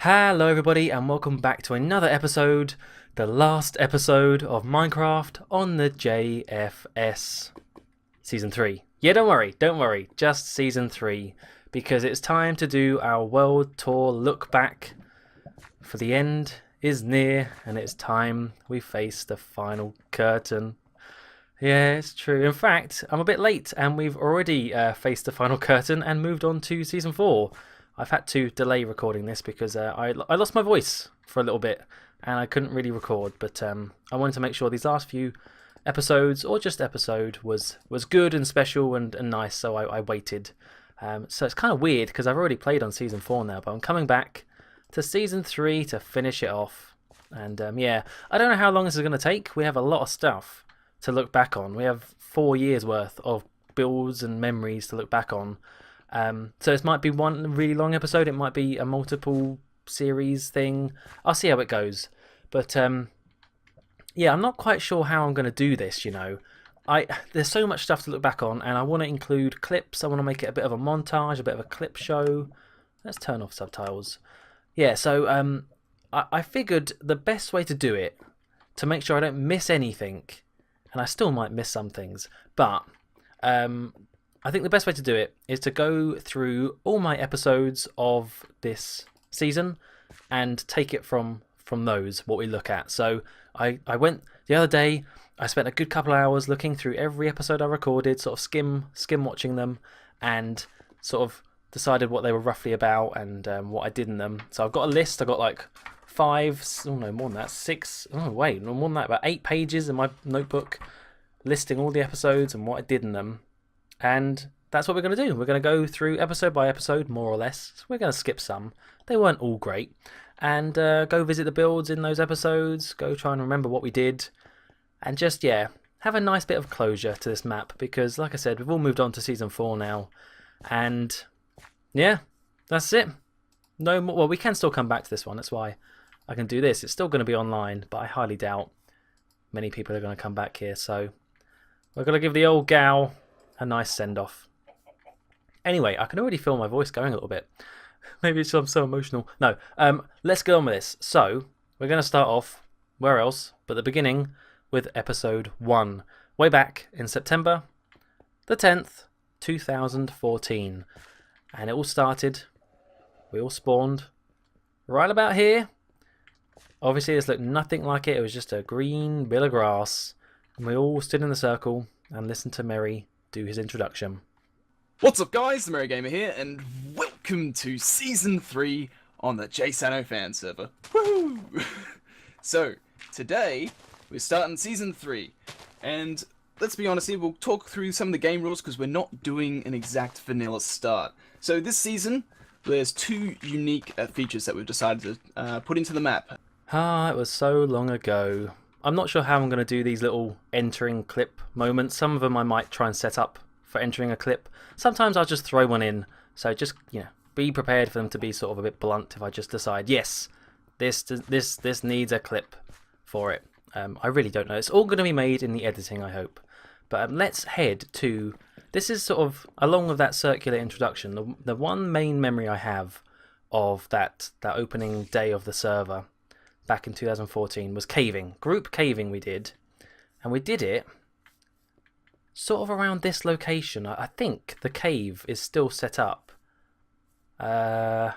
Hello everybody and welcome back to another episode, the last episode of Minecraft on the JFS Season 3. Yeah, don't worry, just Season 3, because it's time to do our World Tour look back, for the end is near and it's time we face the final curtain. Yeah, it's true. In fact, I'm a bit late and we've already faced the final curtain and moved on to Season 4. I've had to delay recording this because I lost my voice for a little bit and I couldn't really record, but I wanted to make sure these last few episodes, or just episode, was good and special and nice, so I waited. So it's kind of weird because I've already played on Season 4 now, but I'm coming back to Season 3 to finish it off. And yeah, I don't know how long this is going to take. We have a lot of stuff to look back on. We have 4 years worth of builds and memories to look back on. So this might be one really long episode. It might be a multiple series thing. I'll see how it goes. But yeah, I'm not quite sure how I'm going to do this, you know. There's so much stuff to look back on, and I want to include clips. I want to make it a bit of a montage, a bit of a clip show. Let's turn off subtitles. Yeah, so I figured the best way to do it, to make sure I don't miss anything, and I still might miss some things, but I think the best way to do it is to go through all my episodes of this season and take it from those, what we look at. So I went the other day, I spent a good couple of hours looking through every episode I recorded, sort of skim watching them, and sort of decided what they were roughly about and what I did in them. So I've got a list. I've got like more than that, 6, oh wait, no more than that, about 8 pages in my notebook listing all the episodes and what I did in them. And that's what we're going to do. We're going to go through episode by episode, more or less. So we're going to skip some. They weren't all great. And go visit the builds in those episodes. Go try and remember what we did. And just, yeah, have a nice bit of closure to this map. Because, like I said, we've all moved on to Season 4 now. And, yeah, that's it. No more. Well, we can still come back to this one. That's why I can do this. It's still going to be online. But I highly doubt many people are going to come back here. So we're going to give the old gal a nice send-off. Anyway, I can already feel my voice going a little bit. Maybe it's I'm so emotional. No, let's go on with this. So, we're going to start off, where else, but the beginning, with episode 1. Way back in September the 10th, 2014. And it all started, we all spawned, right about here. Obviously, this looked nothing like it. It was just a green bit of grass. And we all stood in the circle and listened to Merry do his introduction. What's up guys, the Merry Gamer here, and welcome to Season 3 on the JSano fan server. Woo! So, today, we're starting Season 3, and let's be honest here, we'll talk through some of the game rules because we're not doing an exact vanilla start. So this season, there's 2 unique features that we've decided to put into the map. It was so long ago. I'm not sure how I'm going to do these little entering clip moments. Some of them I might try and set up for entering a clip. Sometimes I'll just throw one in. So just, you know, be prepared for them to be sort of a bit blunt if I just decide, yes, this needs a clip for it. I really don't know. It's all going to be made in the editing, I hope. But let's head to... This is sort of, along with that circular introduction, the one main memory I have of that opening day of the server back in 2014 was caving. Group caving we did. And we did it sort of around this location. I think the cave is still set up. Because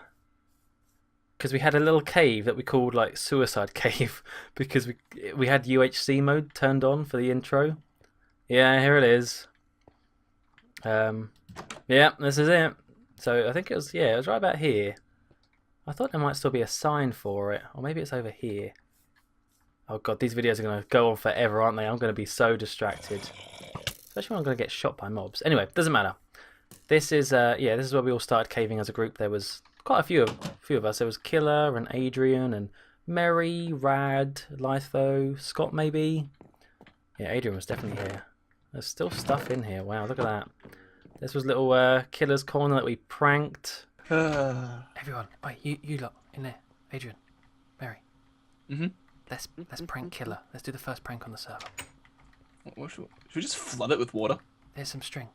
we had a little cave that we called like Suicide Cave. Because we had UHC mode turned on for the intro. Yeah, here it is. Yeah, this is it. So I think it was right about here. I thought there might still be a sign for it, or maybe it's over here. Oh god, these videos are going to go on forever, aren't they? I'm going to be so distracted. Especially when I'm going to get shot by mobs. Anyway, doesn't matter. This is this is where we all started caving as a group. There was quite a few of us. There was Killer and Adrian and Mary, Rad, Litho, Scott maybe. Yeah, Adrian was definitely here. There's still stuff in here. Wow, look at that. This was little Killer's corner that we pranked. Everyone, wait, you lot in there. Adrian, Mary. Let's prank Killer. Let's do the first prank on the server. Should we just flood it with water? There's some string.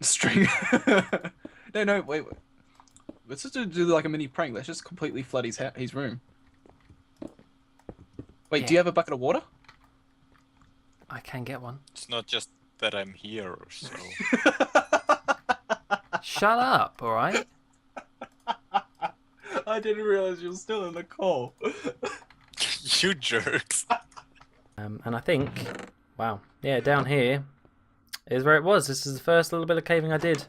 String? No, wait. let's just do like a mini prank. Let's just completely flood his room. Wait, Yeah. do you have a bucket of water? I can get one. It's not just that I'm here, so Shut up, all right? I didn't realize you were still in the call. you jerks. And I think, wow, yeah, down here is where it was. This is the first little bit of caving I did.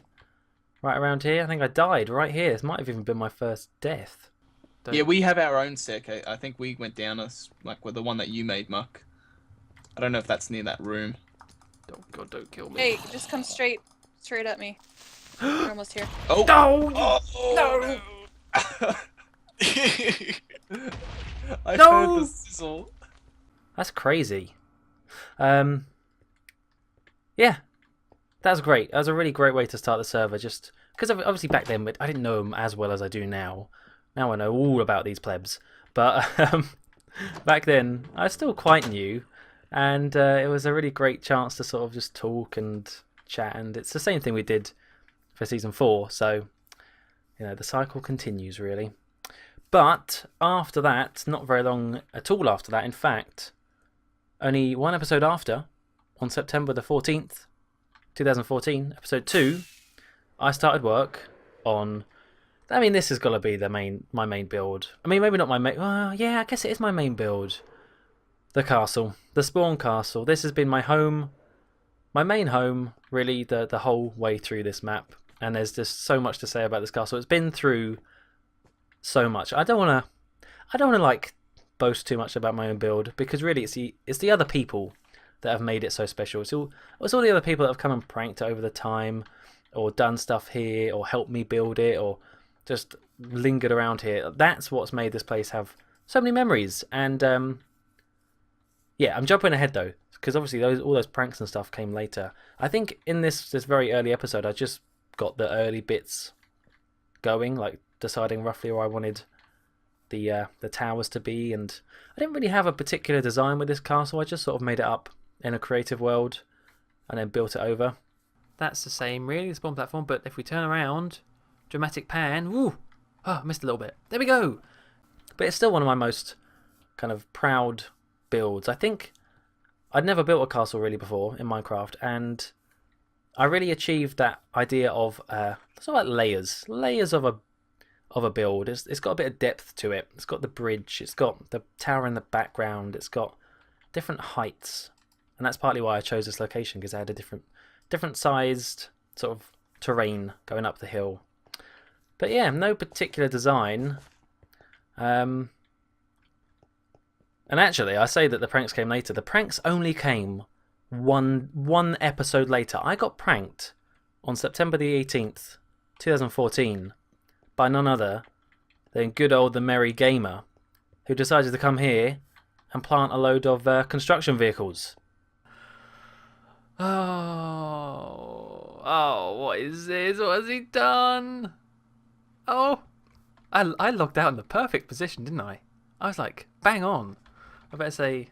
Right around here. I think I died right here. This might have even been my first death. Yeah, we have our own staircase. I think we went down like with the one that you made, Muck. I don't know if that's near that room. Oh God, don't kill me. Hey, just come straight at me. We're almost here. Oh! No! Oh! No! I No! heard the sizzle. That's crazy. Yeah, that was great. That was a really great way to start the server. Just because obviously back then I didn't know them as well as I do now. Now I know all about these plebs, but back then I was still quite new, and it was a really great chance to sort of just talk and chat. And it's the same thing we did for season 4. So you know the cycle continues really. But after that, not very long at all after that. In fact, only one episode after, on September the 14th, 2014, episode 2, I started work on. I mean, this has got to be my main build. I mean, maybe not my main. Well, yeah, I guess it is my main build. The castle, the spawn castle. This has been my home, my main home, really, the whole way through this map. And there's just so much to say about this castle. It's been through so much. I don't want to like boast too much about my own build because really, it's the other people that have made it so special. It's all the other people that have come and pranked it over the time, or done stuff here, or helped me build it, or just lingered around here. That's what's made this place have so many memories. And yeah, I'm jumping ahead though, because obviously all those pranks and stuff came later. I think in this very early episode, I just got the early bits going, like deciding roughly where I wanted the towers to be, and I didn't really have a particular design with this castle. I just sort of made it up in a creative world and then built it over. That's the same really, the spawn platform, but if we turn around, dramatic pan, woo, oh, missed a little bit. There we go. But it's still one of my most kind of proud builds. I think I'd never built a castle really before in Minecraft, and I really achieved that idea of sort of like layers of a build. It's got a bit of depth to it. It's got the bridge, it's got the tower in the background, it's got different heights, and that's partly why I chose this location, because I had a different sized sort of terrain going up the hill. But yeah, no particular design. And actually, I say that the pranks came later. The pranks only came one episode later. I got pranked on September the 18th, 2014, by none other than good old the Merry Gamer, who decided to come here and plant a load of construction vehicles. Oh, what is this? What has he done? Oh, I logged out in the perfect position, didn't I? I was like, bang on. I better say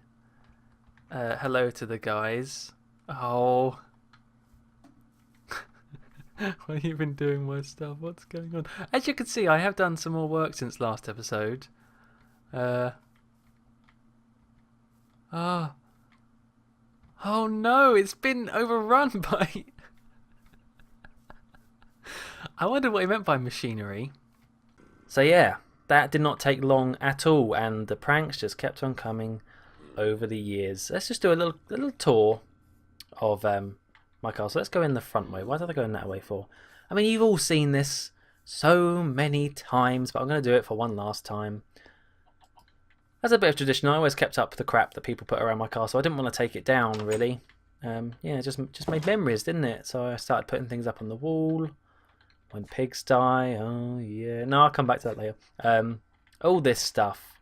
hello to the guys. Oh. Well, you've been doing my stuff. What's going on? As you can see, I have done some more work since last episode. Oh no, it's been overrun by... I wonder what he meant by machinery. So yeah, that did not take long at all, and the pranks just kept on coming over the years. Let's just do a little tour of my castle. Let's go in the front way. Why did I go in that way for? I mean, you've all seen this so many times, but I'm going to do it for one last time. As a bit of tradition, I always kept up the crap that people put around my castle. I didn't want to take it down, really. Yeah, just made memories, didn't it? So I started putting things up on the wall. When pigs die, oh yeah. No, I'll come back to that later. All this stuff,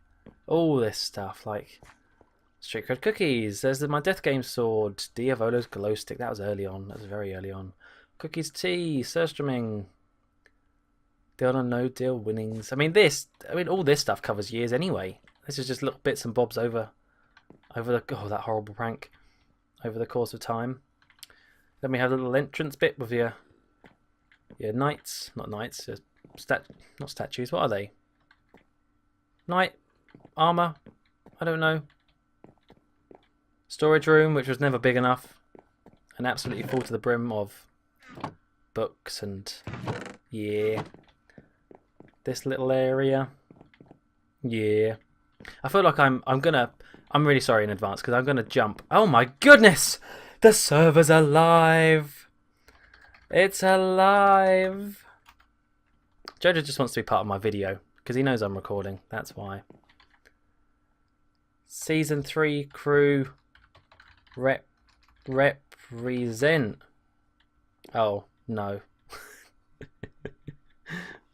like street cred cookies. There's my death game sword, Diavolo's glow stick. That was early on. That was very early on. Cookies tea, surströmming. Deal or no deal winnings. I mean, all this stuff covers years anyway. This is just little bits and bobs over that horrible prank over the course of time. Then we have a little entrance bit with your knights, not knights, not statues. What are they? Knight armor? I don't know. Storage room, which was never big enough, and absolutely full to the brim of books and yeah. This little area, yeah. I feel like I'm really sorry in advance because I'm gonna jump. Oh my goodness! The server's alive. It's alive. Jojo just wants to be part of my video because he knows I'm recording. That's why. Season 3 crew represent. Oh no.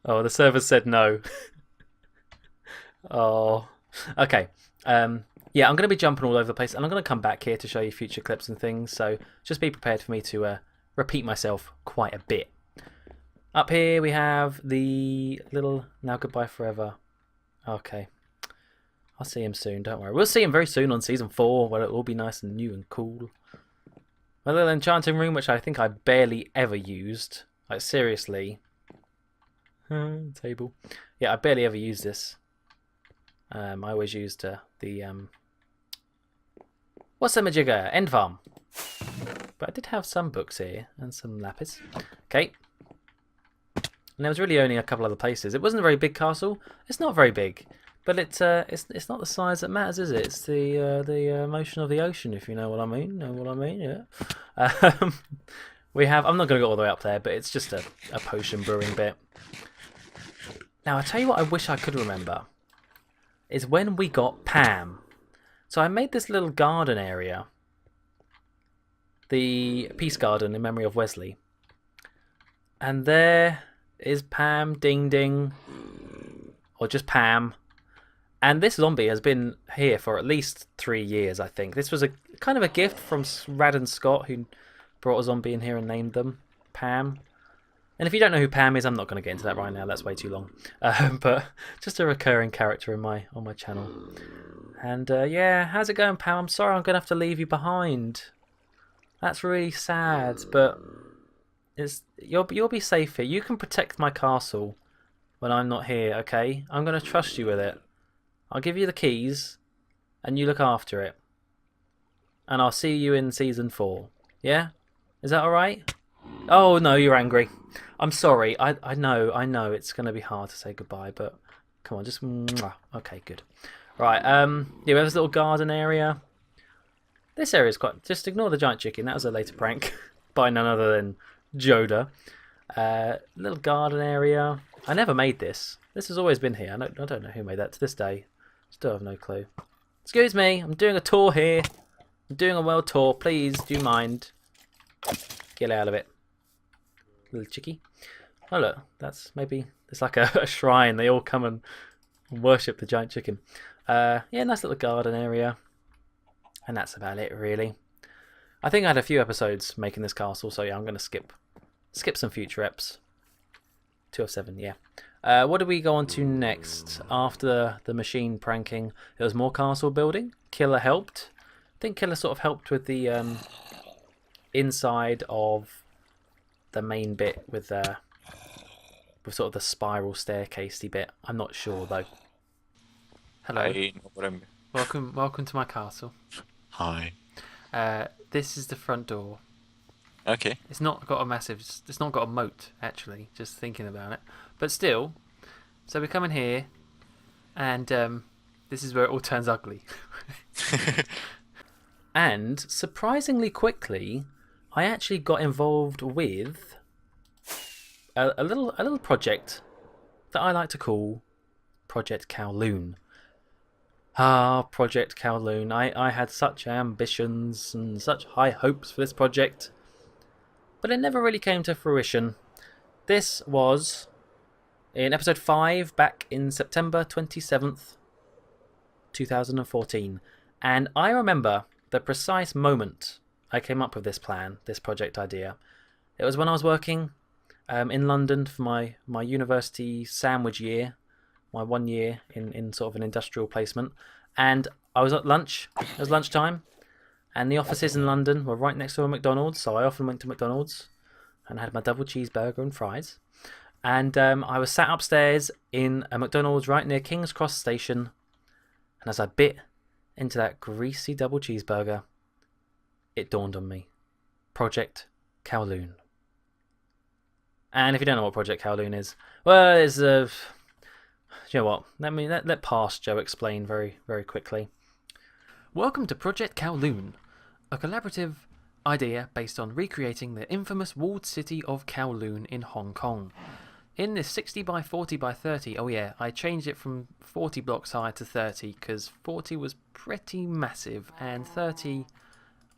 Oh, the server said no. Oh, okay. Yeah, I'm going to be jumping all over the place, and I'm going to come back here to show you future clips and things. So just be prepared for me to repeat myself quite a bit. Up here we have the little now goodbye forever. Okay, I'll see him soon. Don't worry. We'll see him very soon on season 4, where it'll all be nice and new and cool. My little enchanting room, which I think I barely ever used. Like seriously. Table. Yeah, I barely ever used this. I always used the what's a majigger? End farm. But I did have some books here and some lapis. Okay. And there was really only a couple other places. It wasn't a very big castle. It's not very big, but it's not the size that matters, is it? It's the motion of the ocean, if you know what I mean. Know what I mean? Yeah. We have. I'm not going to go all the way up there, but it's just a potion brewing bit. Now, I tell you what I wish I could remember is when we got Pam. So I made this little garden area, the Peace Garden in memory of Wesley. And there is Pam, ding ding, or just Pam. And this zombie has been here for at least 3 years, I think. This was a kind of a gift from Rad and Scott, who brought a zombie in here and named them Pam. And if you don't know who Pam is, I'm not going to get into that right now. That's way too long. But just a recurring character on my channel. And yeah, how's it going, Pam? I'm sorry, I'm going to have to leave you behind. That's really sad, but you'll be safe here. You can protect my castle when I'm not here, okay? I'm going to trust you with it. I'll give you the keys, and you look after it. And I'll see you in season 4. Yeah? Is that all right? Oh no, you're angry. I'm sorry. I know it's going to be hard to say goodbye, but come on, just mwah. Okay, good. Right. Yeah, we have this little garden area. This area is quite. Just ignore the giant chicken. That was a later prank by none other than Joda. Little garden area. I never made this. This has always been here. I don't know who made that to this day. Still have no clue. Excuse me. I'm doing a tour here. I'm doing a world tour. Please, do you mind? Get out of it. Little chickie. Oh look, that's maybe it's like a shrine. They all come and worship the giant chicken. Yeah, nice little garden area. And that's about it really. I think I had a few episodes making this castle, so yeah, I'm gonna skip some future eps. 2 of 7, yeah. What do we go on to next? After the machine pranking, there was more castle building. Killer helped. I think Killer sort of helped with the inside of the main bit with sort of the spiral staircasey bit. I'm not sure though. Hello. I know what I'm... Welcome to my castle. Hi. This is the front door. Okay. It's not got a moat actually, just thinking about it. But still, so we come in here and this is where it all turns ugly. And surprisingly quickly, I actually got involved with a little project that I like to call Project Kowloon. Ah, Project Kowloon. I had such ambitions and such high hopes for this project, but it never really came to fruition. This was in episode 5 back in September 27th, 2014. And I remember the precise moment I came up with this plan, this project idea. It was when I was working in London for my university sandwich year, my 1 year in sort of an industrial placement. And I was at lunch, it was lunchtime, and the offices in London were right next to a McDonald's, so I often went to McDonald's and had my double cheeseburger and fries. And I was sat upstairs in a McDonald's right near King's Cross Station, and as I bit into that greasy double cheeseburger, it dawned on me. Project Kowloon. And if you don't know what Project Kowloon is, well, it's you know what? Let past Joe explain very, very quickly. Welcome to Project Kowloon, a collaborative idea based on recreating the infamous walled city of Kowloon in Hong Kong. In this 60 by 40 by 30, oh yeah, I changed it from 40 blocks high to 30 because 40 was pretty massive and 30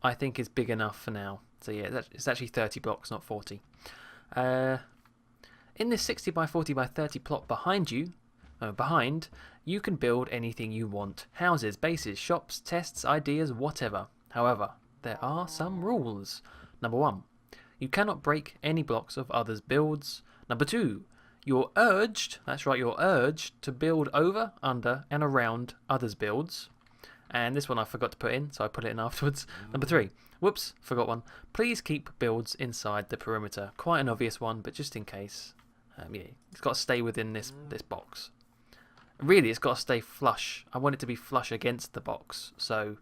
I think is big enough for now. So yeah, it's actually 30 blocks, not 40. In this 60 by 40 by 30 plot behind you can build anything you want. Houses, bases, shops, tests, ideas, whatever. However, there are some rules. Number 1, you cannot break any blocks of others' builds. Number 2, you're urged, that's right, you're urged to build over, under, and around others' builds. And this one I forgot to put in, so I put it in afterwards. Number 3, whoops, forgot one. Please keep builds inside the perimeter. Quite an obvious one, but just in case. Yeah, it's got to stay within this box. Really, it's got to stay flush. I want it to be flush against the box. So,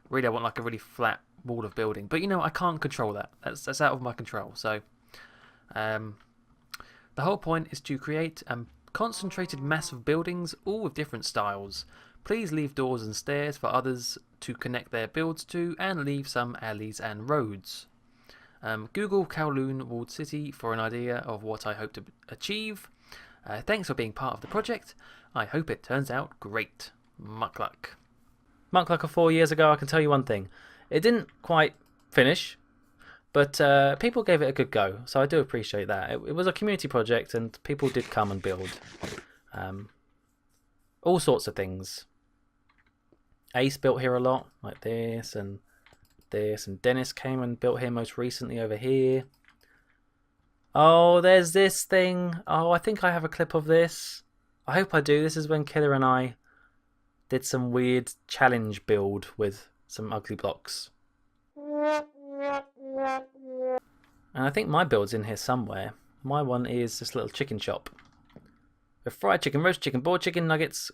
really, I want like a really flat wall of building. But you know, I can't control that. That's out of my control. So, the whole point is to create a concentrated mass of buildings, all with different styles. Please leave doors and stairs for others to connect their builds to, and leave some alleys and roads. Google Kowloon Walled City for an idea of what I hope to achieve. Thanks for being part of the project. I hope it turns out great. Muckluck. Muckluck of 4 years ago, I can tell you one thing. It didn't quite finish, but people gave it a good go, so I do appreciate that. It was a community project, and people did come and build all sorts of things. Ace built here a lot, like this, and Dennis came and built here most recently over here. Oh, there's this thing. Oh, I think I have a clip of this. I hope I do. This is when Killer and I did some weird challenge build with some ugly blocks. And I think my build's in here somewhere. My one is this little chicken shop. With fried chicken, roast chicken, boiled chicken, nuggets,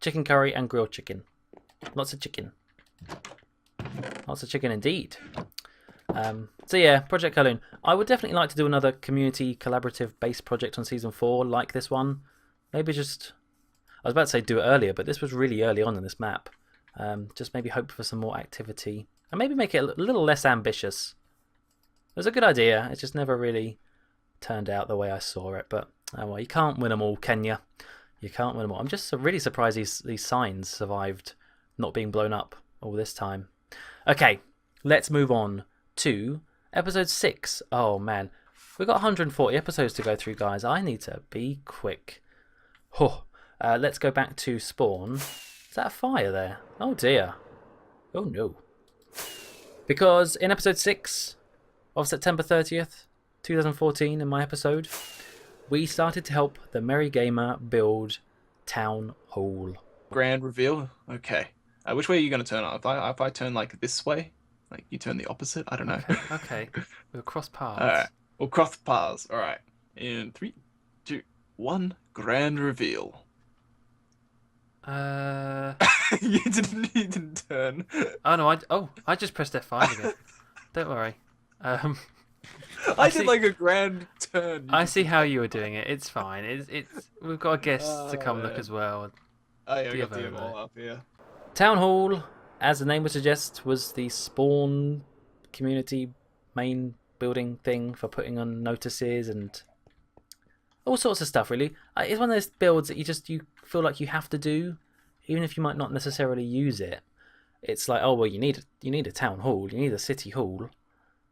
chicken curry, and grilled chicken. Lots of chicken. Lots of chicken indeed. So yeah, Project Kowloon. I would definitely like to do another community collaborative based project on Season 4 like this one. Maybe just... I was about to say do it earlier, but this was really early on in this map. Just maybe hope for some more activity. And maybe make it a little less ambitious. It was a good idea. It just never really turned out the way I saw it. But oh well, you can't win them all, can you? You can't win them all. I'm just really surprised these signs survived not being blown up all this time. Okay, let's move on to episode 6. Oh man, we've got 140 episodes to go through, guys. I need to be quick. Let's go back to spawn. Is that a fire there? Oh dear. Oh no. Because in episode 6 of September 30th, 2014, in my episode, we started to help the Merry Gamer build Town Hall. Grand reveal. Okay. Which way are you going to turn on? If I turn like this way, like you turn the opposite. I don't know. Okay. We'll cross paths. All right. We'll cross paths. All right. In 3, 2, 1. Grand reveal. You didn't turn. Oh no! I just pressed F5 again. Don't worry. I did like a grand turn. I see how you were doing it. It's fine. It's we've got a guest to come look as well. Oh yeah, we got the all up here. Town Hall, as the name would suggest, was the spawn community main building thing for putting on notices and all sorts of stuff. Really, it's one of those builds that you feel like you have to do, even if you might not necessarily use it. It's like, oh well, you need a town hall, you need a city hall.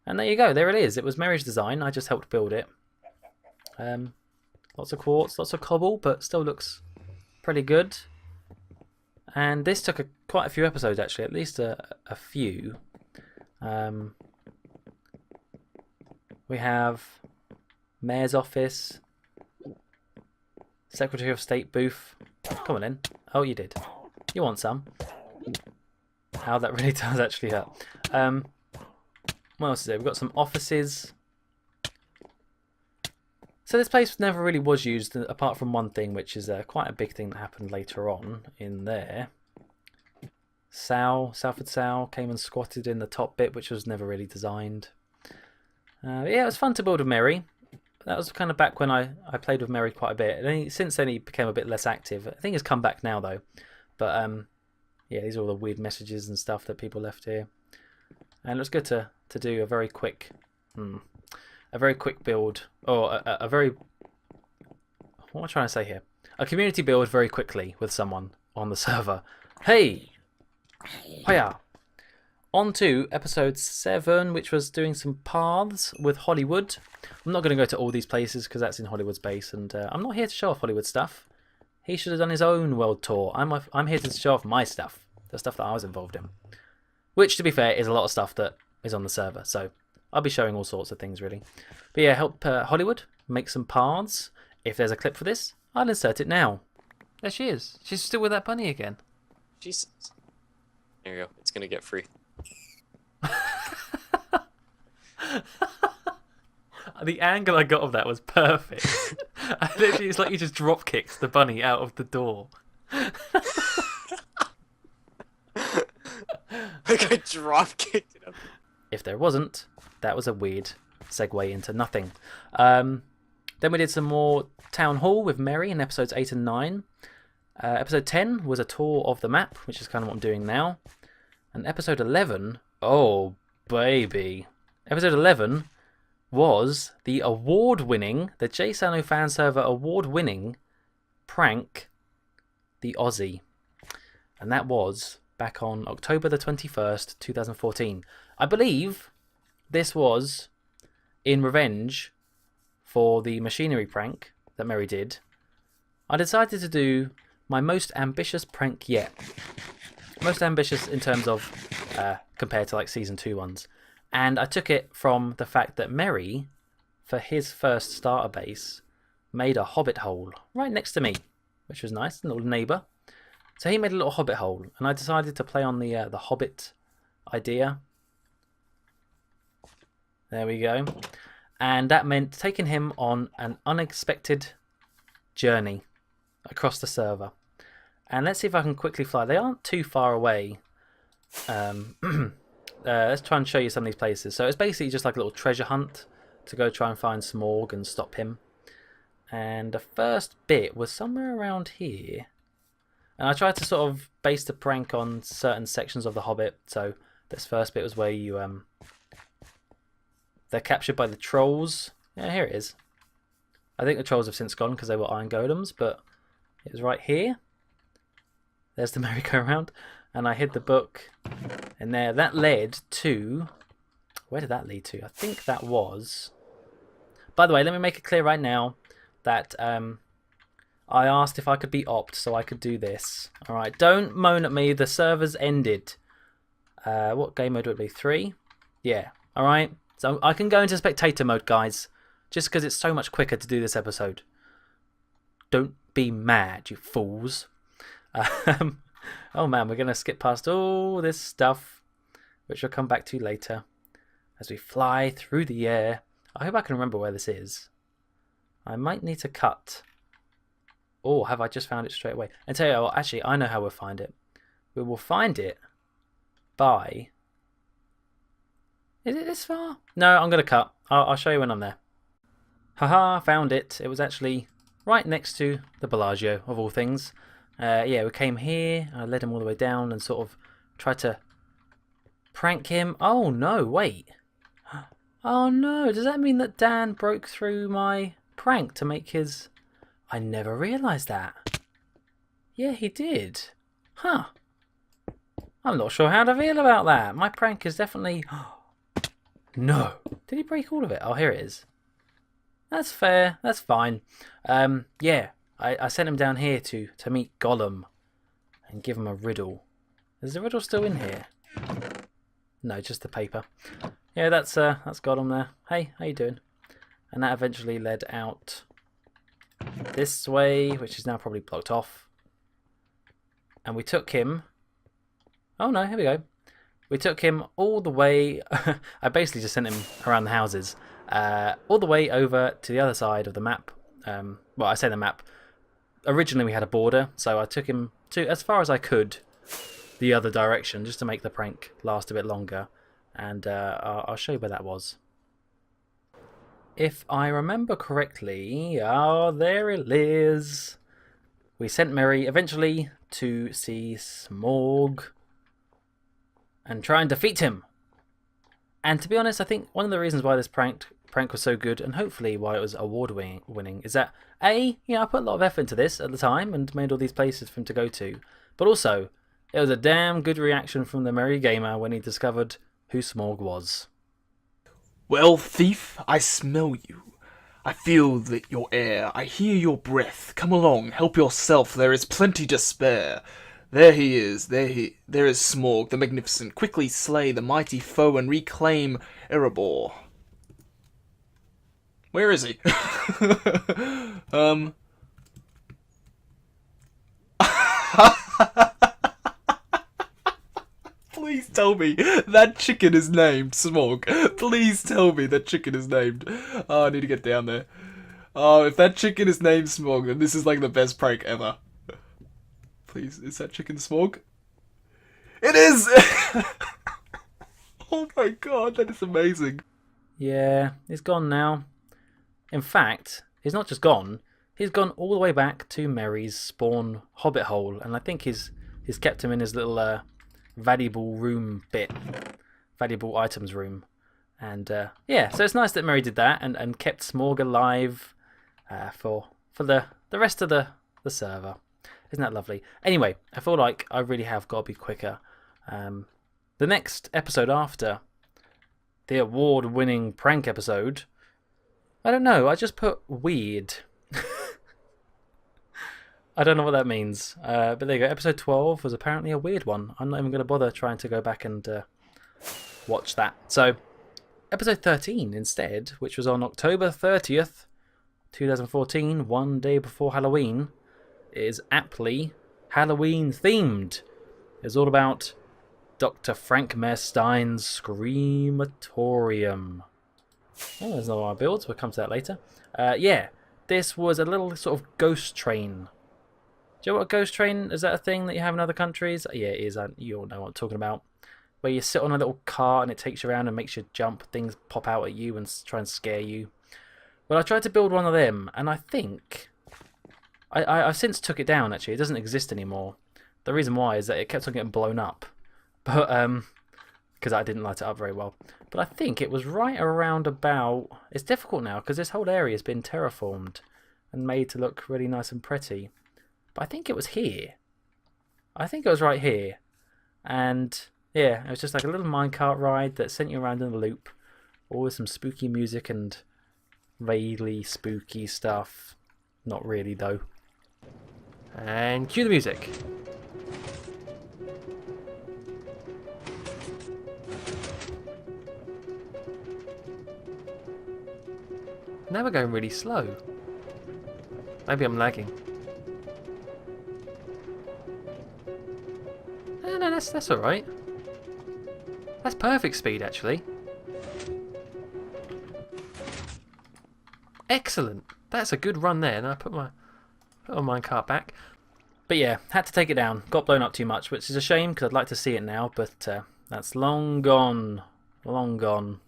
And there you go, there it is. It was Mary's design, I just helped build it. Lots of quartz, lots of cobble, but still looks pretty good. And this took quite a few episodes actually, at least a few. We have Mayor's office, Secretary of State booth. Come on in. Oh, you did. You want some? How that really does actually hurt. What else is there? We've got some offices. So this place never really was used, apart from one thing, which is quite a big thing that happened later on in there. Salford Sal came and squatted in the top bit, which was never really designed. Yeah, it was fun to build with Mary. That was kind of back when I played with Mary quite a bit. And since then he became a bit less active. I think he's come back now though. But yeah, these are all the weird messages and stuff that people left here. And it was good to do a very quick build, or a very, what am I trying to say here? A community build very quickly with someone on the server. Hey! Hiya! On to episode 7, which was doing some paths with Hollywood. I'm not going to go to all these places because that's in Hollywood's base, and I'm not here to show off Hollywood stuff. He should have done his own world tour. I'm here to show off my stuff, the stuff that I was involved in. Which, to be fair, is a lot of stuff that is on the server, so I'll be showing all sorts of things, really. But yeah, help Hollywood make some paths. If there's a clip for this, I'll insert it now. There she is. She's still with that bunny again. Jesus. There you go. It's gonna get free. The angle I got of that was perfect. Literally, it's like you just drop kicked the bunny out of the door. Like I drop kicked it up. If there wasn't, that was a weird segue into nothing. Then we did some more Town Hall with Mary in episodes 8 and 9. Episode 10 was a tour of the map, which is kind of what I'm doing now. And episode 11, oh baby. Episode 11 was the award-winning, the JSano fan server award-winning prank, the Aussie. And that was back on October the 21st, 2014. I believe this was in revenge for the machinery prank that Mary did. I decided to do my most ambitious prank yet. Most ambitious in terms of compared to like season 2 ones. And I took it from the fact that Mary, for his first starter base, made a hobbit hole right next to me, which was nice, a little neighbour. So he made a little hobbit hole, and I decided to play on the hobbit idea. There we go. And that meant taking him on an unexpected journey across the server. And let's see if I can quickly fly. They aren't too far away. Let's try and show you some of these places. So it's basically just like a little treasure hunt to go try and find Smaug and stop him. And the first bit was somewhere around here. And I tried to sort of base the prank on certain sections of The Hobbit. So this first bit was where you they're captured by the trolls. Yeah, here it is. I think the trolls have since gone because they were iron golems, but it was right here. There's the merry-go-round. And I hid the book in there. That led to... Where did that lead to? I think that was... By the way, let me make it clear right now that I asked if I could be opt so I could do this. Alright, don't moan at me. The server's ended. What game mode would it be? 3? Yeah, alright. So I can go into spectator mode, guys. Just because it's so much quicker to do this episode. Don't be mad, you fools. Oh man, we're going to skip past all this stuff, which we'll come back to later, as we fly through the air. I hope I can remember where this is. I might need to cut. Or have I just found it straight away? And tell you what, actually, I know how we'll find it. We will find it by... Is it this far? No, I'm going to cut. I'll show you when I'm there. Haha, found it. It was actually right next to the Bellagio, of all things. Yeah, we came here, I led him all the way down and sort of tried to prank him. Oh no, wait. Oh no, does that mean that Dan broke through my prank to make his... I never realised that. Yeah, he did. Huh. I'm not sure how to feel about that. My prank is definitely... No. Did he break all of it? Oh, here it is. That's fair. That's fine. Yeah. I sent him down here to meet Gollum and give him a riddle. Is the riddle still in here? No, just the paper. Yeah, that's Gollum there. Hey, how you doing? And that eventually led out this way, which is now probably blocked off. And we took him... Oh no, here we go. We took him all the way... I basically just sent him around the houses. all the way over to the other side of the map. Well, I say the map. Originally we had a border, so I took him to as far as I could the other direction just to make the prank last a bit longer. And I'll show you where that was. If I remember correctly, oh, there it is. We sent Mary eventually to see Smaug and try and defeat him. And to be honest, I think one of the reasons why this prank was so good, and hopefully why it was award winning, is that I put a lot of effort into this at the time and made all these places for him to go to. But also, it was a damn good reaction from the Merry Gamer when he discovered who Smaug was. Well, thief, I smell you. I feel your air. I hear your breath. Come along, help yourself. There is plenty to spare. There he is. There is Smaug, the magnificent. Quickly slay the mighty foe and reclaim Erebor. Where is he? Please tell me that chicken is named Smaug. Please tell me that chicken is named. Oh, I need to get down there. Oh, if that chicken is named Smaug, then this is like the best prank ever. Please, is that chicken Smaug? It is! Oh my god, that is amazing. Yeah, he's gone now. In fact, he's not just gone, he's gone all the way back to Merry's spawn hobbit hole, and I think he's kept him in his little valuable room bit, valuable items room. And yeah, so it's nice that Merry did that and kept Smaug alive for the rest of the server. Isn't that lovely? Anyway, I feel like I really have got to be quicker. The next episode after the award-winning prank episode, I don't know, I just put weird. I don't know what that means. But there you go, episode 12 was apparently a weird one. I'm not even going to bother trying to go back and watch that. So, episode 13 instead, which was on October 30th, 2014, one day before Halloween, is aptly Halloween themed. It's all about Dr. Frank Merstein's Screamatorium. Oh, there's another one I built. We'll come to that later. Yeah, this was a little sort of ghost train. Do you know what a ghost train is? That a thing that you have in other countries? Yeah, it is. You all know what I'm talking about. Where you sit on a little car and it takes you around and makes you jump. Things pop out at you and try and scare you. Well, I tried to build one of them, and I think I've since took it down. Actually, it doesn't exist anymore. The reason why is that it kept on getting blown up, but because I didn't light it up very well. But I think it was right around about. It's difficult now because this whole area has been terraformed and made to look really nice and pretty. But I think it was here. I think it was right here, and yeah, it was just like a little minecart ride that sent you around in a loop, all with some spooky music and vaguely spooky stuff. Not really though. And cue the music. Now we're going really slow. Maybe I'm lagging. No, that's alright. That's perfect speed actually. Excellent. That's a good run there. And I put my minecart back. But yeah, had to take it down. Got blown up too much, which is a shame because I'd like to see it now. But that's long gone. Long gone.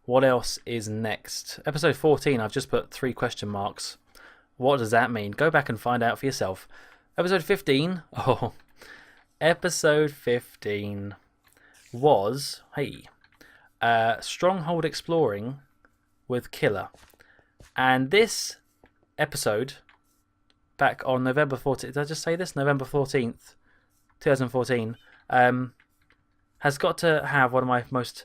What else is next? Episode 14, I've just put 3 question marks. What does that mean? Go back and find out for yourself. Episode 15. Oh, episode 15 was, Stronghold Exploring with Killer. And this episode, back on November 14th, did I just say this? November 14th, 2014, has got to have one of my most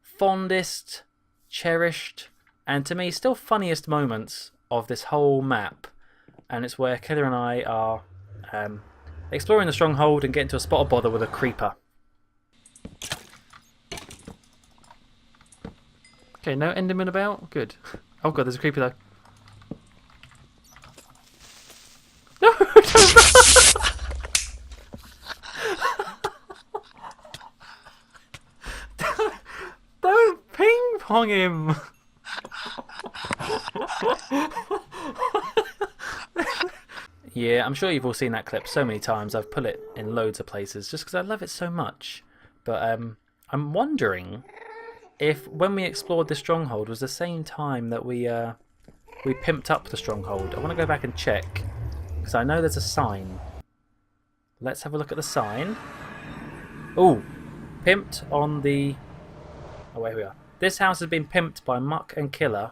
fondest, cherished, and to me still funniest moments of this whole map. And it's where Killer and I are exploring the Stronghold and getting to a spot of bother with a creeper. Okay, no Enderman about? Good. Oh god, there's a creeper though. No! Don't ping pong him! Yeah, I'm sure you've all seen that clip so many times. I've put it in loads of places just because I love it so much. But I'm wondering if when we explored the Stronghold was the same time that we pimped up the Stronghold. I want to go back and check because I know there's a sign. Let's have a look at the sign. Oh, pimped on the... Oh, here we are. This house has been pimped by Muck and Killer.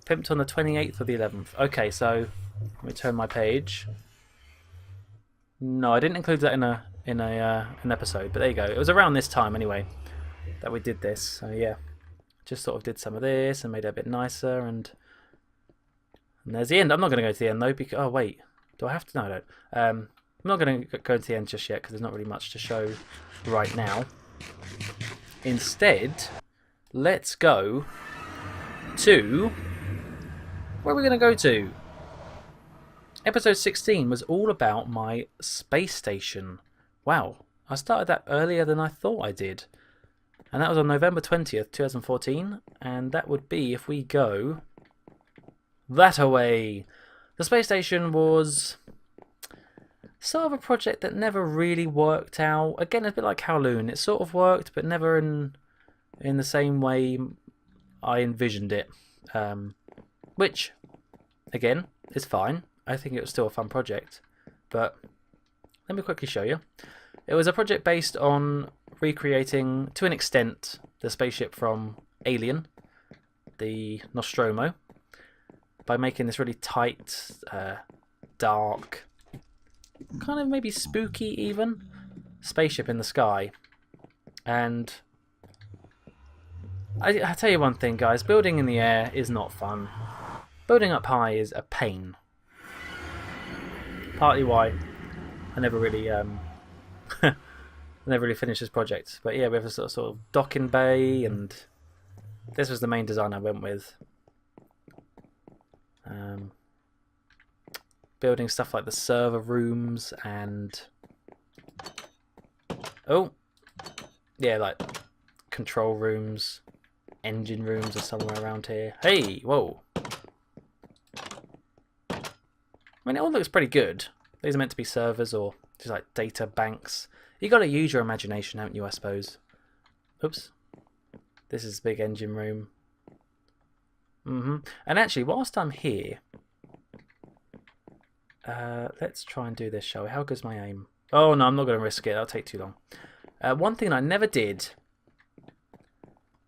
Pimped on the 28th of the 11th. Okay, so let me turn my page. No, I didn't include that in an episode, but there you go. It was around this time anyway that we did this. So yeah, just sort of did some of this and made it a bit nicer, and there's the end. I'm not going to go to the end though because oh wait, do I have to? No, I don't. I'm not going to go to the end just yet because there's not really much to show right now. Instead, let's go to... Where are we going to go to? Episode 16 was all about my space station. Wow, I started that earlier than I thought I did. And that was on November 20th, 2014. And that would be if we go that away. The space station was sort of a project that never really worked out. Again, it's a bit like Kowloon. It sort of worked, but never in the same way I envisioned it. Which, again, is fine. I think it was still a fun project. But let me quickly show you. It was a project based on recreating, to an extent, the spaceship from Alien, the Nostromo, by making this really tight, dark, kind of maybe spooky even, spaceship in the sky. And I tell you one thing, guys, building in the air is not fun. Building up high is a pain. Partly why I never really finished this project. But yeah, we have a sort of docking bay, and this was the main design I went with. Building stuff like the server rooms and oh yeah, like control rooms, engine rooms are somewhere around here. Hey, whoa. I mean, it all looks pretty good. These are meant to be servers or just like data banks. You got to use your imagination, haven't you, I suppose? Oops. This is the big engine room. And actually, whilst I'm here, let's try and do this, shall we? How good's my aim? Oh, no, I'm not going to risk it. That'll take too long. One thing I never did,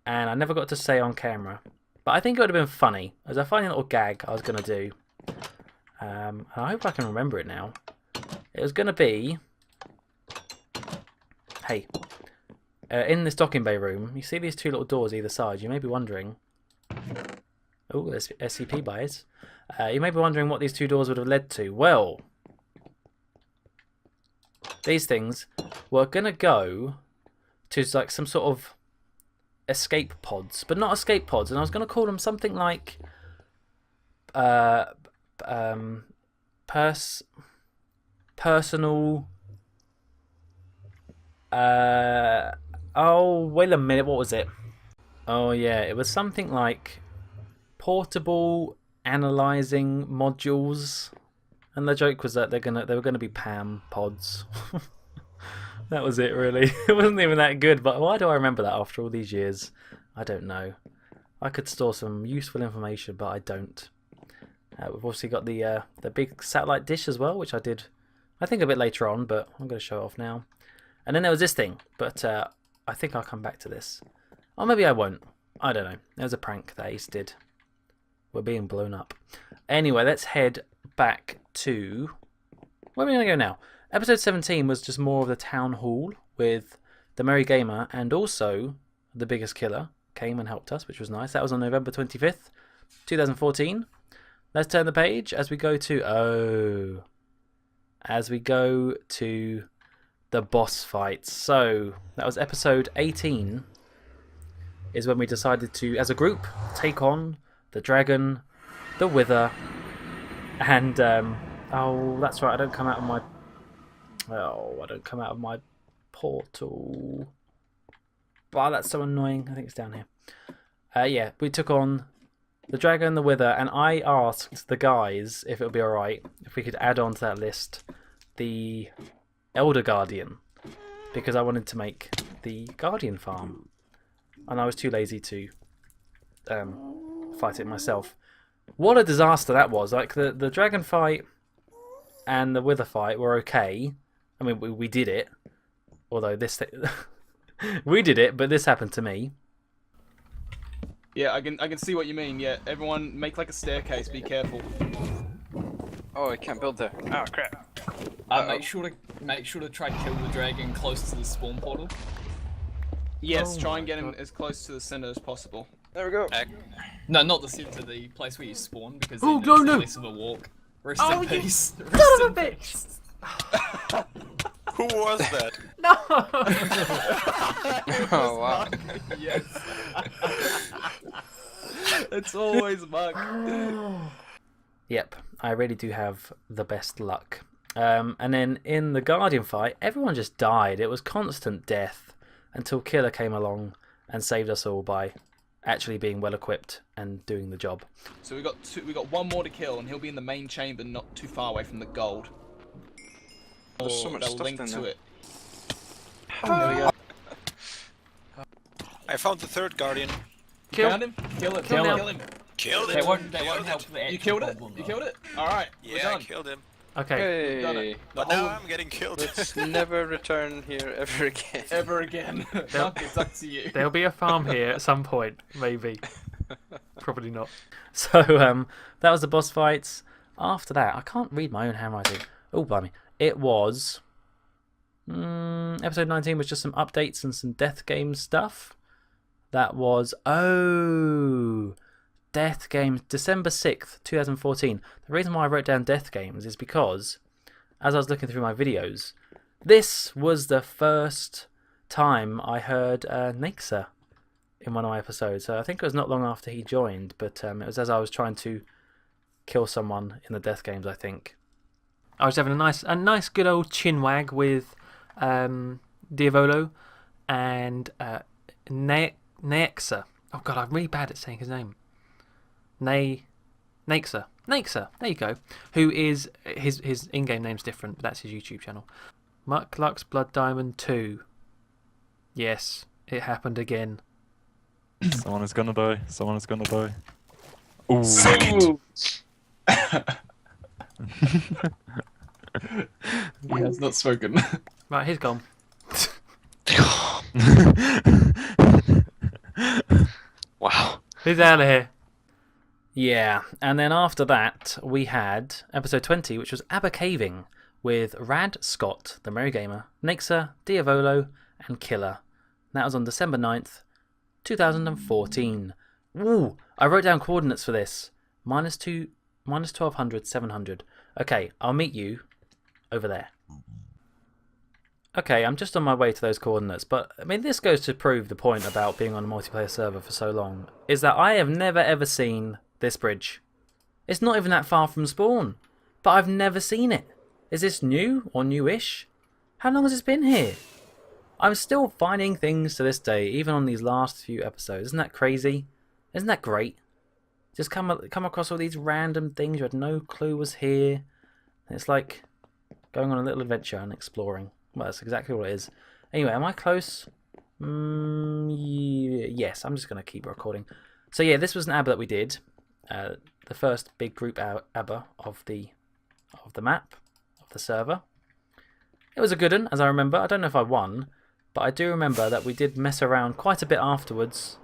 and I never got to say on camera, but I think it would have been funny, as a funny little gag I was going to do. And I hope I can remember it now. It was going to be... Hey, in this docking bay room, you see these two little doors either side. You may be wondering... Oh, there's SCP bias. You may be wondering what these two doors would have led to. Well, these things were going to go to like some sort of escape pods, but not escape pods. And I was going to call them something like personal... oh, wait a minute, what was it? Oh yeah, it was something like portable analyzing modules, and the joke was that they were gonna be PAM pods. That was it, really. It wasn't even that good, but why do I remember that after all these years? I don't know. I could store some useful information, but I don't. We've also got the big satellite dish as well, which I did, I think, a bit later on, but I'm going to show it off now. And then there was this thing, but I think I'll come back to this. Or maybe I won't. I don't know. There was a prank that Ace did. We're being blown up. Anyway, let's head back to... Where are we going to go now? Episode 17 was just more of the town hall with the Merry Gamer, and also the biggest killer came and helped us, which was nice. That was on November 25th, 2014. Let's turn the page as we go to... As we go to the boss fights. So, that was episode 18, is when we decided to, as a group, take on the dragon, the wither, and, oh, that's right, I don't come out of my portal. Wow, that's so annoying. I think it's down here. Yeah, we took on the dragon, the wither, and I asked the guys if it would be alright if we could add on to that list the Elder Guardian, because I wanted to make the Guardian farm, and I was too lazy to fight it myself. What a disaster that was! Like the dragon fight and the wither fight were okay. I mean, we did it, although this we did it, but this happened to me. Yeah, I can see what you mean. Yeah, everyone make like a staircase. Be careful. Oh, I can't build there. Oh crap. Make sure to try kill the dragon close to the spawn portal. Yes, Oh try my and get him God. as close to the center as possible. There we go. No, not the center, the place where you spawn, because Oh, then no, it's no. less of a walk. Rest Oh, in you peace. son Rest of a in bitch. peace. Who was that? No! Oh wow. Yes. It's always Muck. Yep, I really do have the best luck. And then in the Guardian fight, everyone just died. It was constant death until Killer came along and saved us all by actually being well equipped and doing the job. So we got one more to kill, and he'll be in the main chamber, not too far away from the gold. There's so much They'll stuff link in to there. it. There we go. I found the third guardian. Kill. Found him? Kill him. Kill Kill him. him. Killed They it. won't Killed help it. the actual problem, You killed it? Alright, we're Yeah, I done. killed him. Okay, Done Hey. it. The But now whole I'm getting killed. Let's never return here ever again. ever again. Muck, it's up to you. There'll be a farm here at some point, maybe. Probably not. so that was the boss fights. After that, I can't read my own handwriting. Oh, blimey. It was... episode 19 was just some updates and some Death Game stuff. That was... Oh... Death Games, December 6th, 2014. The reason why I wrote down Death Games is because, as I was looking through my videos, this was the first time I heard Naxa in one of my episodes. So I think it was not long after he joined, but it was as I was trying to kill someone in the Death Games, I think. I was having a nice good old chin wag with Diavolo and Naxa. Oh god, I'm really bad at saying his name. Naxa. There you go. Who is his in-game name's different, but that's his YouTube channel. Muckluck's Blood Diamond 2. Yes, it happened again. Someone is gonna die. Someone is gonna die. Ooh. He has not spoken. Right, he's gone. Wow. He's out of here. Yeah, and then after that, we had episode 20, which was Aber Caving, with Rad, Scott, the Merry Gamer, Naxa, Diavolo, and Killer. That was on December 9th, 2014. Ooh, I wrote down coordinates for this. -2, -1200, 700. Okay, I'll meet you over there. Okay, I'm just on my way to those coordinates, but I mean, this goes to prove the point about being on a multiplayer server for so long, is that I have never ever seen this bridge. It's not even that far from spawn, but I've never seen it. Is this new or newish? How long has this been here? I'm still finding things to this day, even on these last few episodes. Isn't that crazy? Isn't that great? Just come across all these random things you had no clue was here. And it's like going on a little adventure and exploring. Well, that's exactly what it is. Anyway, am I close? Yes, I'm just going to keep recording. So yeah, this was an ABBA that we did. The first big group ABBA of the map, of the server. It was a good one, as I remember. I don't know if I won, but I do remember that we did mess around quite a bit afterwards.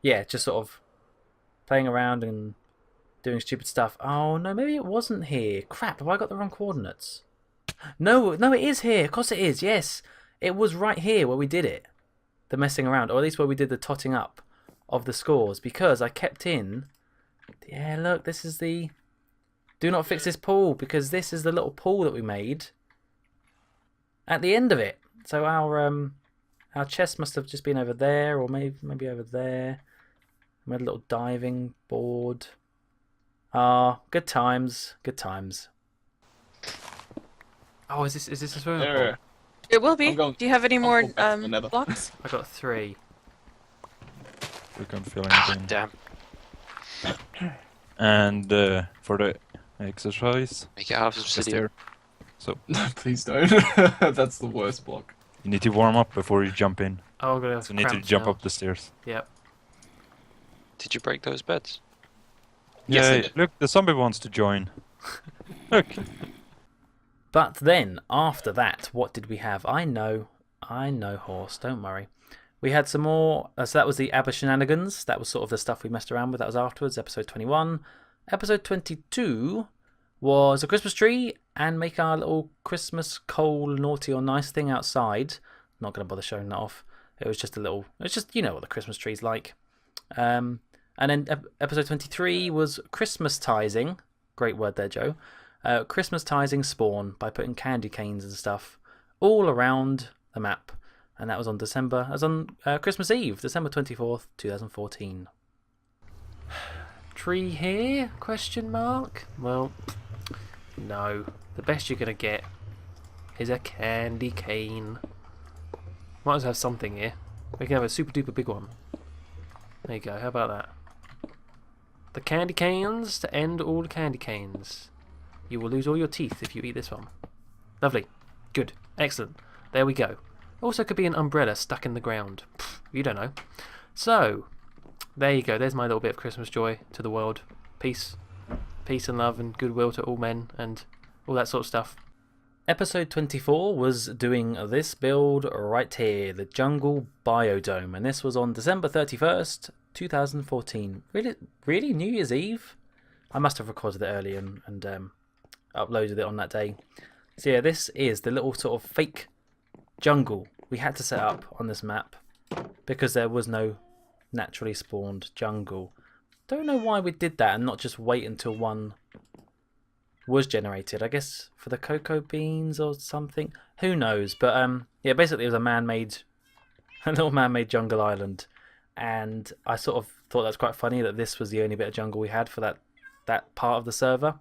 Yeah, just sort of playing around and doing stupid stuff. Oh no, maybe it wasn't here. Crap, have I got the wrong coordinates? No, it is here. Of course it is. Yes, it was right here where we did it. The messing around, or at least where we did the totting up of the scores, because I kept in. Yeah, look, this is the. Do not fix this pool, because this is the little pool that we made at the end of it. So our chest must have just been over there, or maybe over there. We had a little diving board. Ah, good times, good times. Oh, is this a swimming pool? There. It will be. I'm going- Do you have any I'm more going back to the nether. blocks? I got 3. We can't feel anything. Damn. And for the exercise, Make it half just obsidian. there. So Please don't. That's the worst block. you need to warm up before you jump in. Oh, I'm gonna have So you need to cramps jump now. up the stairs. Yep. Did you break those beds? Yes, I Yeah, did. look, the zombie wants to join. Look. But then, after that, what did we have? I know, horse, don't worry. We had some more, so that was the ABBA shenanigans. That was sort of the stuff we messed around with. That was afterwards, episode 21. Episode 22 was a Christmas tree and make our little Christmas coal naughty or nice thing outside. Not going to bother showing that off. It was just a little, it's just, you know what the Christmas tree's like. And then episode 23 was Christmas-tizing. Great word there, Joe. Christmas-tizing spawn by putting candy canes and stuff all around the map. And that was on Christmas Eve, December 24th, 2014. Tree here? Question mark? Well, no. The best you're gonna get is a candy cane. Might as well have something here. We can have a super duper big one. There you go. How about that? The candy canes to end all the candy canes. You will lose all your teeth if you eat this one. Lovely. Good. Excellent. There we go. Also could be an umbrella stuck in the ground. Pfft, you don't know. So, there you go. There's my little bit of Christmas joy to the world. Peace. Peace and love and goodwill to all men and all that sort of stuff. Episode 24 was doing this build right here, the Jungle Biodome. And this was on December 31st, 2014. Really? New Year's Eve? I must have recorded it early and uploaded it on that day. So yeah, this is the little sort of fake jungle we had to set up on this map because there was no naturally spawned jungle. Don't know why we did that and not just wait until one was generated. I guess for the cocoa beans or something. Who knows? But yeah, basically it was a little man-made jungle island, and I sort of thought that was quite funny that this was the only bit of jungle we had for that part of the server.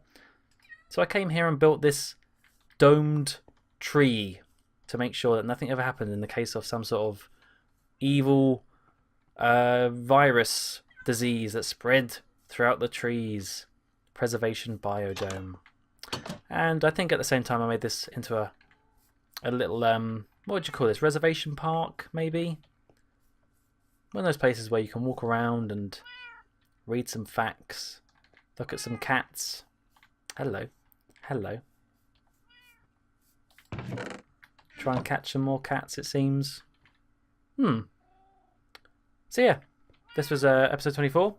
So I came here and built this domed tree to make sure that nothing ever happened in the case of some sort of evil virus disease that spread throughout the trees. Preservation biodome. And I think at the same time I made this into a little what would you call this, reservation park maybe? One of those places where you can walk around and read some facts, look at some cats. Hello. Try and catch some more cats, it seems. So yeah, this was episode 24.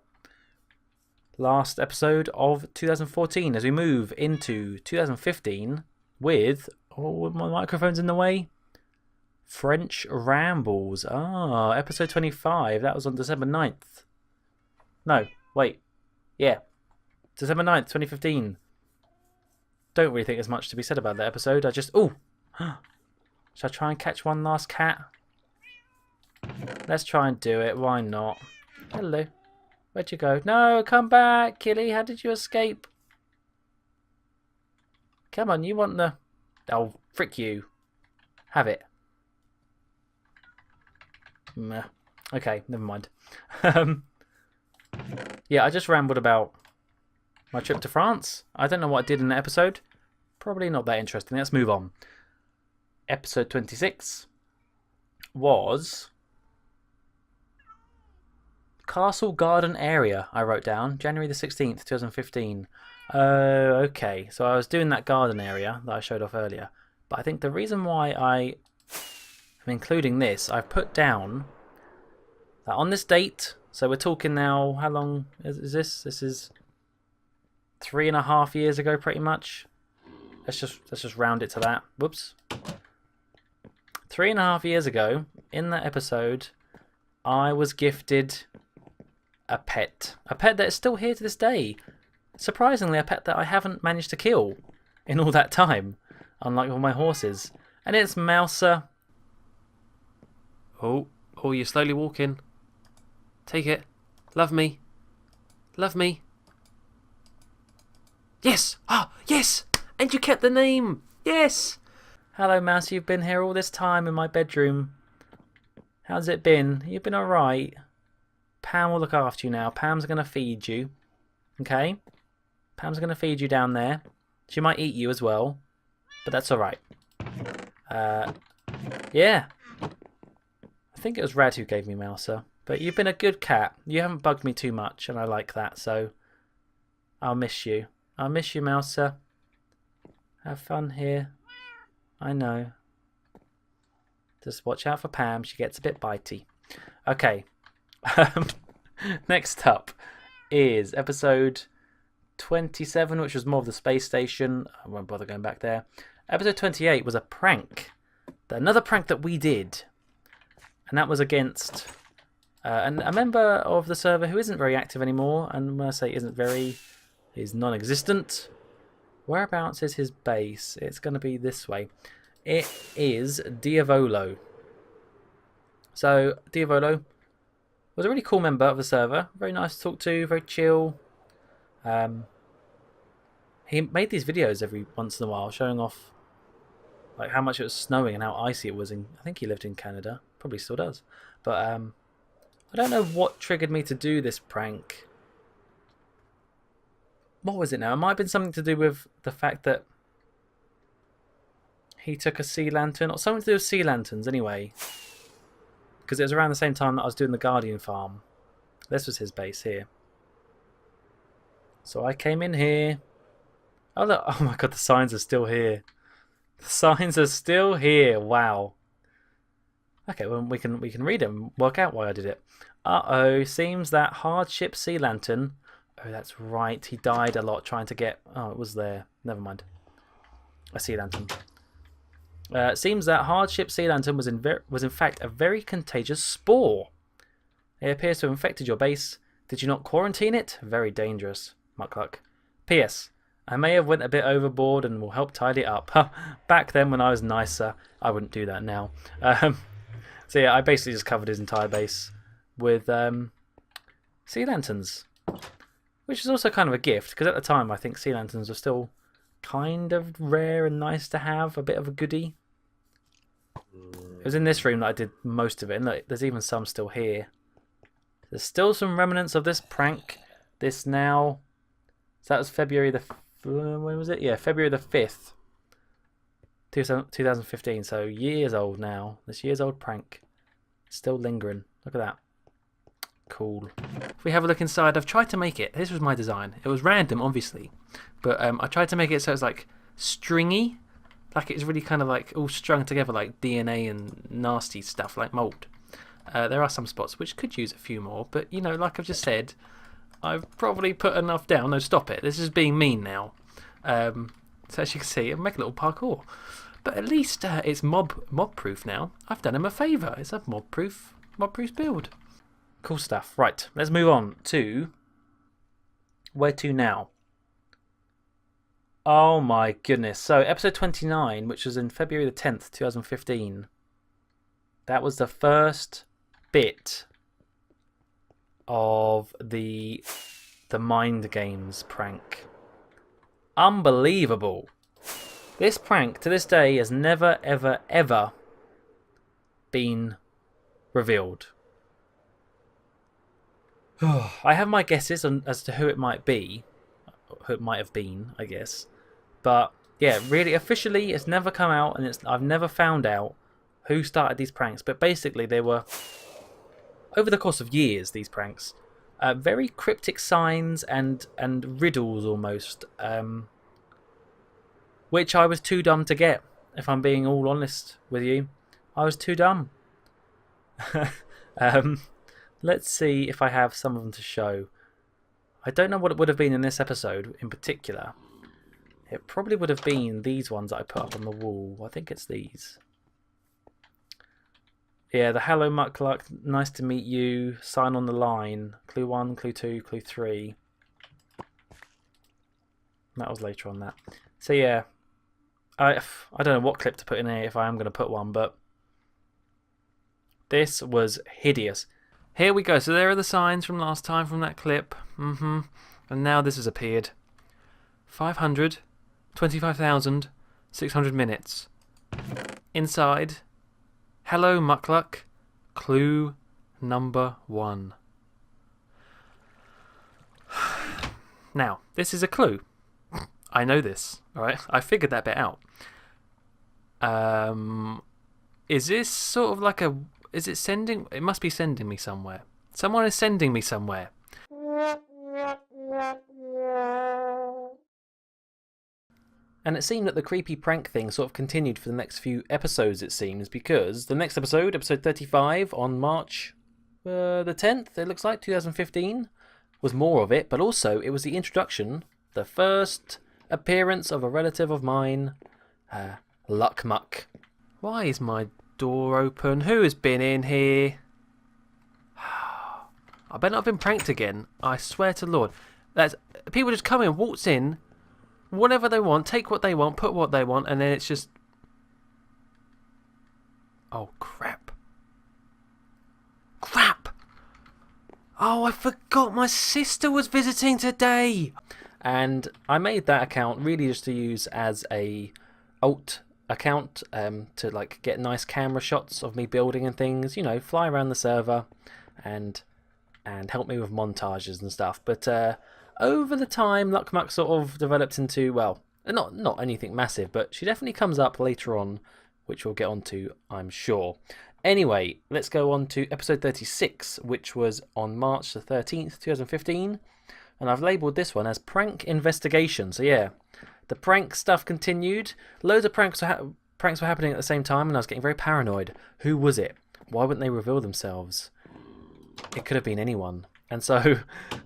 Last episode of 2014 as we move into 2015 with... Oh, my microphone's in the way. French Rambles. Episode 25. That was on December 9th. No, wait. Yeah. December 9th, 2015. Don't really think there's much to be said about that episode. I just... Oh! Shall I try and catch one last cat? Let's try and do it. Why not? Hello. Where'd you go? No, come back, Killy. How did you escape? Come on, you want the... Oh, frick you. Have it. Meh. Okay, never mind. Yeah, I just rambled about my trip to France. I don't know what I did in the episode. Probably not that interesting. Let's move on. Episode 26 was Castle Garden Area, I wrote down. January the 16th, 2015. Okay, so I was doing that garden area that I showed off earlier. But I think the reason why I am including this, I've put down that on this date, so we're talking now, how long is this? This is 3.5 years ago, pretty much. Let's just round it to that. Whoops. 3.5 years ago, in that episode, I was gifted a pet. A pet that is still here to this day. Surprisingly, a pet that I haven't managed to kill in all that time, unlike all my horses. And it's Mouser. Oh, you're slowly walking. Take it. Love me. Love me. Yes! Yes! And you kept the name! Yes! Hello, Mouse. You've been here all this time in my bedroom. How's it been? You've been alright? Pam will look after you now. Pam's going to feed you. Okay? Pam's going to feed you down there. She might eat you as well, but that's alright. Yeah. I think it was Rad who gave me Mouser. But you've been a good cat. You haven't bugged me too much, and I like that, so I'll miss you. I'll miss you, Mouser. Have fun here. I know. Just watch out for Pam. She gets a bit bitey. Okay. Next up is episode 27, which was more of the space station. I won't bother going back there. Episode 28 was a prank. Another prank that we did. And that was against a member of the server who isn't very active anymore. And when I say isn't very, he's non-existent. Whereabouts is his base? It's going to be this way. It is Diavolo. So, Diavolo was a really cool member of the server. Very nice to talk to, very chill. He made these videos every once in a while showing off like how much it was snowing and how icy it was. I think he lived in Canada. Probably still does. But I don't know what triggered me to do this prank. What was it now? It might have been something to do with the fact that he took a sea lantern, or something to do with sea lanterns anyway. Because it was around the same time that I was doing the Guardian farm. This was his base here. So I came in here. Oh, look. Oh my god, the signs are still here. The signs are still here. Wow. Okay, well, we can read it and work out why I did it. Uh-oh, seems that hardship sea lantern... Oh, that's right. He died a lot trying to get... Oh, it was there. Never mind. A sea lantern. Seems that hardship sea lantern was in fact a very contagious spore. It appears to have infected your base. Did you not quarantine it? Very dangerous. Muckluck. P.S. I may have went a bit overboard and will help tidy it up. Back then when I was nicer, I wouldn't do that now. So yeah, I basically just covered his entire base with sea lanterns. Which is also kind of a gift, because at the time I think sea lanterns were still kind of rare and nice to have, a bit of a goodie. It was in this room that I did most of it, and look, there's even some still here. There's still some remnants of this prank. This now... So that was February the... When was it? Yeah, February the 5th. 2015, so years old now. This years old prank. Still lingering. Look at that. Cool. If we have a look inside, I've tried to make it. This was my design. It was random, obviously. But I tried to make it so it's like stringy. Like it's really kind of like all strung together like DNA and nasty stuff like mold. There are some spots which could use a few more. But, you know, like I've just said, I've probably put enough down. No, stop it. This is being mean now. So as you can see, I make a little parkour. But at least it's mob-proof now. I've done him a favour. It's a mob-proof build. Cool stuff. Right, let's move on to... Where to now? Oh my goodness. So, episode 29, which was in February the 10th, 2015. That was the first bit of the Mind Games prank. Unbelievable. This prank, to this day, has never, ever, ever been revealed. I have my guesses as to who it might be. Who it might have been, I guess. But, yeah, really, officially, it's never come out, and I've never found out who started these pranks. But basically, they were, over the course of years, these pranks, very cryptic signs and riddles, almost, which I was too dumb to get, if I'm being all honest with you. I was too dumb. Let's see if I have some of them to show. I don't know what it would have been in this episode in particular. It probably would have been these ones that I put up on the wall. I think it's these. Yeah, the hello Muckluck, nice to meet you, sign on the line, clue 1, clue 2, clue 3. That was later on that. So yeah, I don't know what clip to put in here if I am going to put one, but this was hideous. Here we go. So there are the signs from last time from that clip. And now this has appeared. 525,600 minutes. Inside, hello Muckluck, clue number 1. Now, this is a clue. I know this, alright? I figured that bit out. Is this sort of like a... Is it sending... It must be sending me somewhere. Someone is sending me somewhere. And it seemed that the creepy prank thing sort of continued for the next few episodes, it seems, because the next episode, episode 35, on March the 10th, it looks like, 2015, was more of it, but also it was the introduction, the first appearance of a relative of mine, Muckluck. Why is my door open? Who has been in here? I better not have been pranked again. I swear to Lord. That's people just come in, waltz in, whatever they want, take what they want, put what they want, and then it's just... Oh, crap. Crap! Oh, I forgot my sister was visiting today! And I made that account really just to use as a alt account to like get nice camera shots of me building and things, you know, fly around the server and help me with montages and stuff. But over the time, Muckluck sort of developed into, well, not anything massive, but she definitely comes up later on, which we'll get onto, I'm sure. Anyway, let's go on to episode 36, which was on March the 13th, 2015. And I've labelled this one as Prank Investigation. So yeah, the prank stuff continued. Loads of pranks were happening at the same time, and I was getting very paranoid. Who was it? Why wouldn't they reveal themselves? It could have been anyone. And so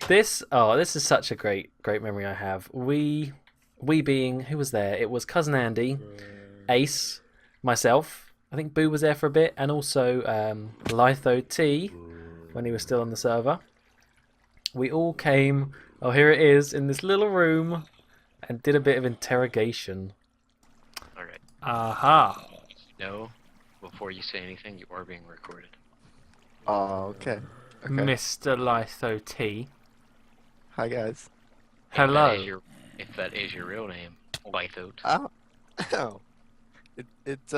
this is such a great memory I have. We being, who was there? It was Cousin Andy, Ace, myself. I think Boo was there for a bit, and also Litho T when he was still on the server. We all came, oh here it is, in this little room and did a bit of interrogation. Alright. Aha. No, before you say anything, you are being recorded. Oh, okay. Mr. Litho T. Hi, guys. Hello. If that is your real name, Litho. Oh. It's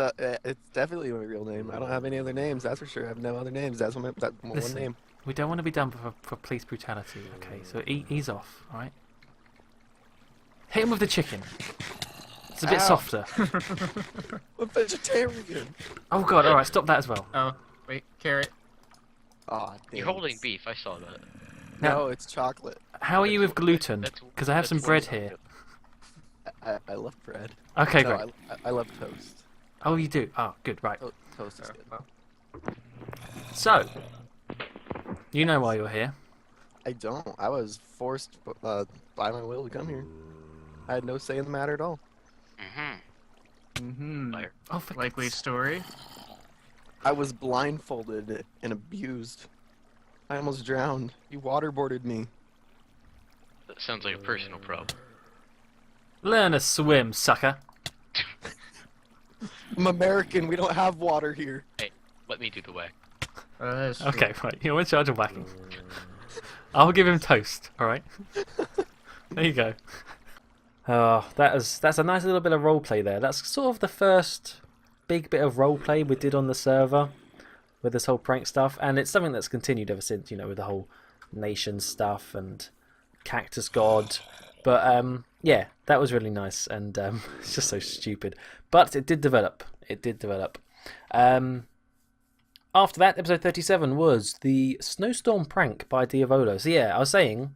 definitely my real name. I don't have any other names, that's for sure. I have no other names. That's my one Listen, name. we don't want to be done for police brutality, okay? So ease off, alright? Hit him with the chicken. It's a bit softer. I'm vegetarian. Oh god, alright, stop that as well. Oh, wait, carrot. Aw, You're holding beef, I saw that. No, it's chocolate. How are you with gluten? Because I have some bread here. I love bread. Okay, No, great. I love toast. Oh, you do? Oh, good, right. Toast is good. So, you know why you're here. I don't. I was forced by my will to come here. I had no say in the matter at all. Liar. Oh, for Likely God's- story. I was blindfolded and abused. I almost drowned. You waterboarded me. That sounds like a personal problem. Learn to swim, sucker. I'm American. We don't have water here. Hey, let me do the whack. That's true. Okay, right, you're in charge of whacking. I'll give him toast, alright? There you go. Oh, that's a nice little bit of roleplay there. That's sort of the first big bit of roleplay we did on the server with this whole prank stuff, and it's something that's continued ever since, you know, with the whole nation stuff and Cactus God. But yeah, that was really nice, and it's just so stupid. But it did develop. It did develop. After that, episode 37 was the Snowstorm Prank by Diavolo. So yeah, I was saying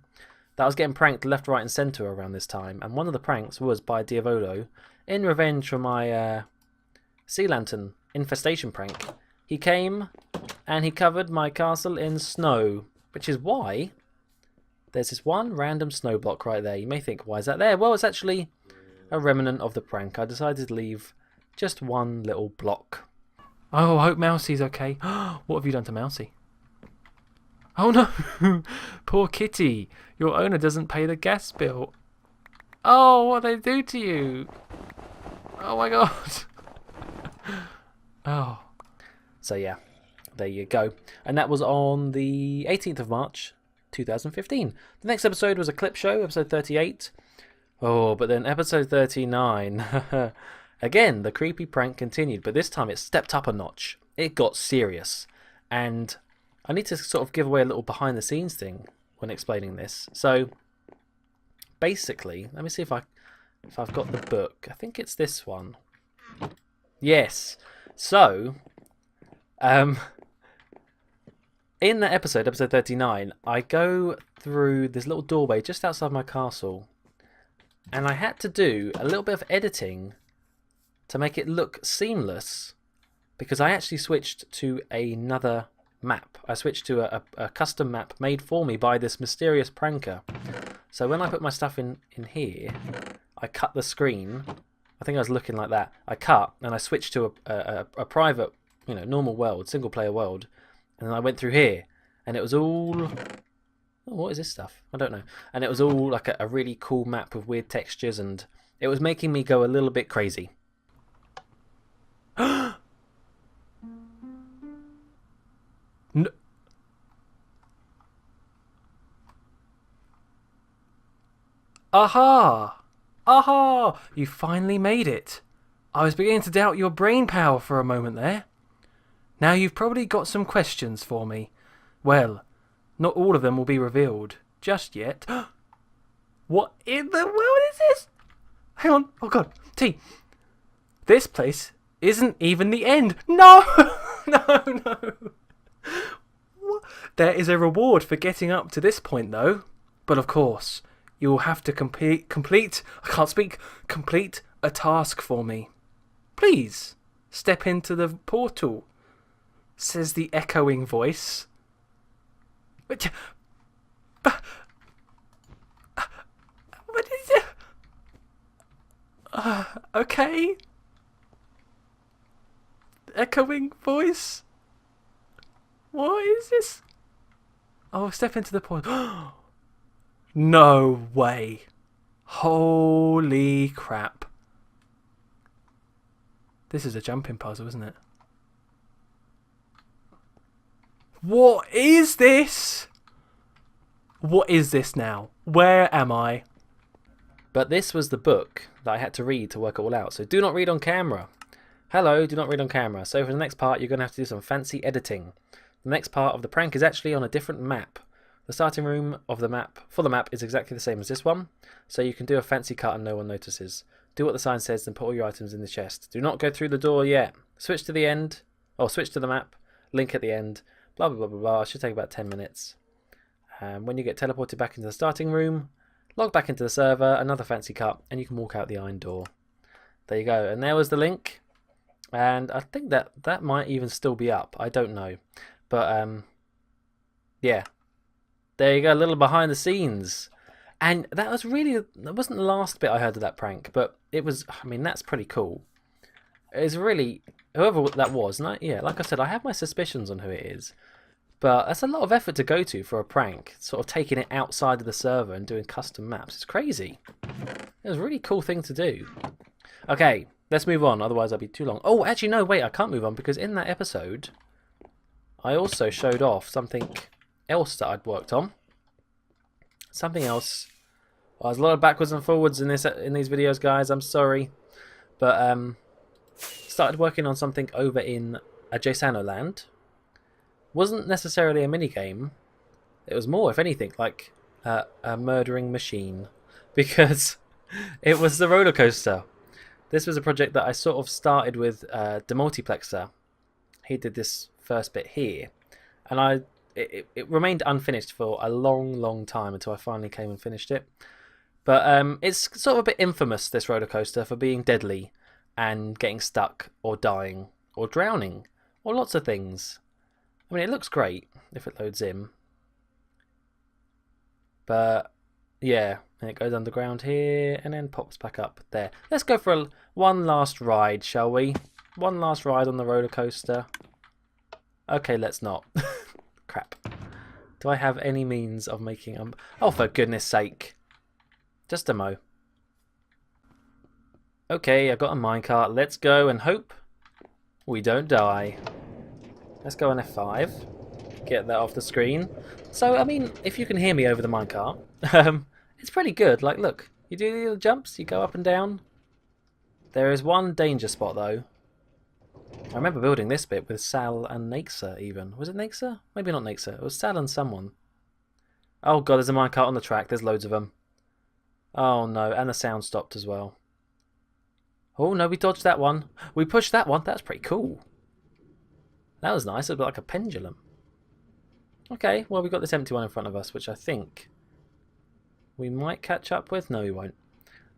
that I was getting pranked left, right and centre around this time, and one of the pranks was by Diavolo in revenge for my sea lantern infestation prank. He came and he covered my castle in snow, which is why there's this one random snow block right there. You may think, why is that there? Well, it's actually a remnant of the prank. I decided to leave just one little block. Oh, I hope Mousie's okay. What have you done to Mousie? Oh no! Poor kitty. Your owner doesn't pay the gas bill. Oh, what they do to you? Oh my god. Oh. So yeah, there you go. And that was on the 18th of March, 2015. The next episode was a clip show, episode 38. Oh, but then episode 39. Again, the creepy prank continued, but this time it stepped up a notch. It got serious. And I need to sort of give away a little behind the scenes thing when explaining this. So, basically, let me see if I've got the book. I think it's this one. Yes. So, in that episode 39, I go through this little doorway just outside my castle, and I had to do a little bit of editing to make it look seamless, because I actually switched to another map. I switched to a custom map made for me by this mysterious pranker. So when I put my stuff in here, I cut the screen. I think I was looking like that. I cut and I switched to a private, normal world, single player world, and then I went through here, and it was all... Oh, what is this stuff? I don't know. And it was all like a really cool map with weird textures, and it was making me go a little bit crazy. No. Aha! Aha! You finally made it. I was beginning to doubt your brain power for a moment there. Now you've probably got some questions for me. Well, not all of them will be revealed just yet. What in the world is this? Hang on. Oh god. T. This place isn't even the end. No! No. What? There is a reward for getting up to this point though. But of course, you will have to complete a task for me. Please, step into the portal, says the echoing voice. What is it? Okay. Echoing voice? What is this? Oh, step into the portal. No way. Holy crap. This is a jumping puzzle, isn't it? What is this? What is this now? Where am I? But this was the book that I had to read to work it all out. So do not read on camera. Hello, do not read on camera. So for the next part, you're going to have to do some fancy editing. The next part of the prank is actually on a different map. The starting room of the map for the map is exactly the same as this one, so you can do a fancy cut and no one notices. Do what the sign says and put all your items in the chest. Do not go through the door yet. Switch to the end, or switch to the map, link at the end, blah blah blah blah blah. It should take about 10 minutes. When you get teleported back into the starting room, log back into the server, another fancy cut, and you can walk out the iron door. There you go, and there was the link. And I think that might even still be up. I don't know, but yeah. There you go, a little behind the scenes. And that wasn't the last bit I heard of that prank, but it was, I mean, that's pretty cool. It's really, whoever that was, yeah, like I said, I have my suspicions on who it is, but that's a lot of effort to go to for a prank, sort of taking it outside of the server and doing custom maps. It's crazy. It was a really cool thing to do. Okay, let's move on, otherwise I'll be too long. Oh, actually, no, wait, I can't move on, because in that episode, I also showed off something else that I'd worked on. Something else. Well, there's a lot of backwards and forwards in these videos, guys. I'm sorry, but started working on something over in a JSano land. Wasn't necessarily a mini game. It was more, if anything, like a murdering machine, because it was the roller coaster. This was a project that I sort of started with the multiplexer. He did this first bit here, and it remained unfinished for a long time until I finally came and finished it. But it's sort of a bit infamous, this roller coaster, for being deadly and getting stuck or dying or drowning or lots of things. I mean, it looks great if it loads in. But yeah, and it goes underground here and then pops back up there. Let's go for one last ride, shall we? One last ride on the roller coaster. Okay, let's not. Crap. Do I have any means of making oh, for goodness sake. Just a mo. Okay, I've got a minecart. Let's go and hope we don't die. Let's go on F5. Get that off the screen. So, I mean, if you can hear me over the minecart, it's pretty good. Like, look. You do the little jumps, you go up and down. There is one danger spot, though. I remember building this bit with Sal and Naxa, even. Was it Naxa? Maybe not Naxa. It was Sal and someone. Oh god, there's a minecart on the track. There's loads of them. Oh no, and the sound stopped as well. Oh no, we dodged that one. We pushed that one. That's pretty cool. That was nice. It was like a pendulum. Okay, well, we've got this empty one in front of us, which I think we might catch up with. No, we won't.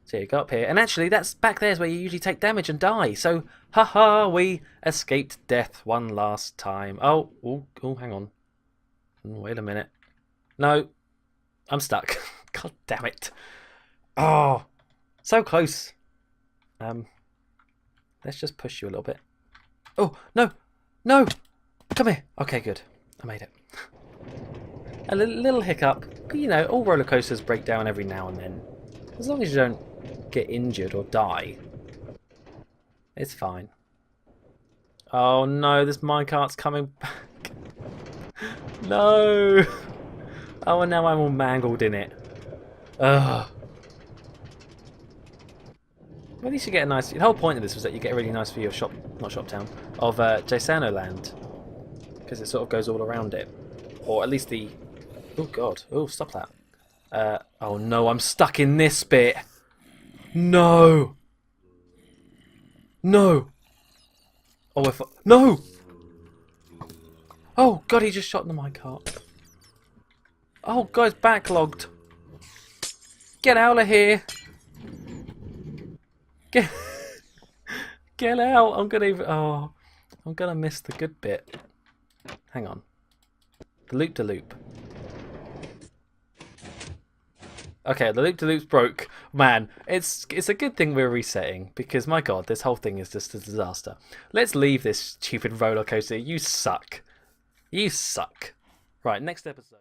So you go up here. And actually, that's back there's where you usually take damage and die. So, haha, we escaped death one last time. Oh, hang on. Wait a minute. No, I'm stuck. God damn it. Oh, so close. Let's just push you a little bit. Oh, no, no. Come here. Okay, good. I made it. A little hiccup. But, you know, all roller coasters break down every now and then. As long as you don't get injured or die, it's fine. Oh no, this minecart's coming back. No. Oh, and now I'm all mangled in it. Ugh. At least you get a nice... The whole point of this was that you get a really nice view of not Shoptown, of JSano land. Because it sort of goes all around it. Or at least the... Oh god. Oh, stop that. Oh no, I'm stuck in this bit. No. No. Oh, no. Oh god, he just shot in the minecart. Oh god, it's backlogged. Get out of here. Get out. I'm gonna miss the good bit. Hang on. The loop-de-loop. Okay, the loop-de-loop's broke. Man, it's a good thing we're resetting, because my god, this whole thing is just a disaster. Let's leave this stupid roller coaster. You suck. You suck. Right, next episode.